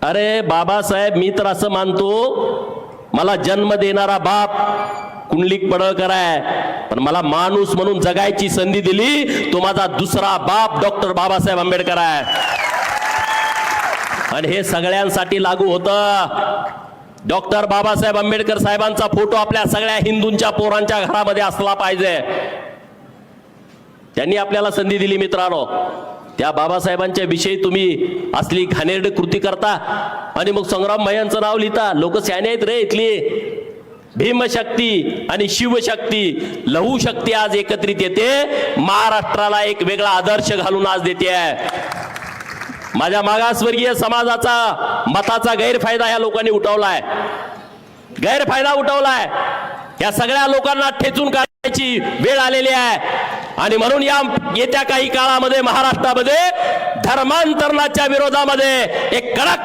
अरे बाबासाहेब, मी तर असं मानतो, मला जन्म देणारा बाप कुंडलिक पडळकर आहे, पण मला माणूस म्हणून जगायची संधी दिली तो माझा दुसरा बाप डॉक्टर बाबासाहेब आंबेडकर आहे. आणि हे सगळ्यांसाठी लागू होतं. डॉक्टर बाबासाहेब आंबेडकर साहेबांचा फोटो आपल्या सगळ्या हिंदूंच्या पोरांच्या घरामध्ये असला पाहिजे. त्यांनी आपल्याला संधी दिली मित्रांनो. त्या बाबासाहेबांच्या विषयी तुम्ही असली घाणेरडी कृती करता आणि मग संग्राम भैयांचं नाव लिहिता. लोक शहाणे आहेत रे इथली. भीमशक्ती आणि शिवशक्ती, लहू शक्ती आज एकत्रित येते, महाराष्ट्राला एक वेगळा आदर्श घालून आज देते आहे. माझ्या मागासवर्गीय समाजाचा मताचा गैरफायदा ह्या लोकांनी उठवलाय, गैरफायदा उठवलाय. या सगळ्या लोकांना ठेचून काढण्याची वेळ आलेली आहे. आणि म्हणून या येत्या काही काळामध्ये महाराष्ट्रामध्ये धर्मांतरणाच्या विरोधामध्ये एक कडक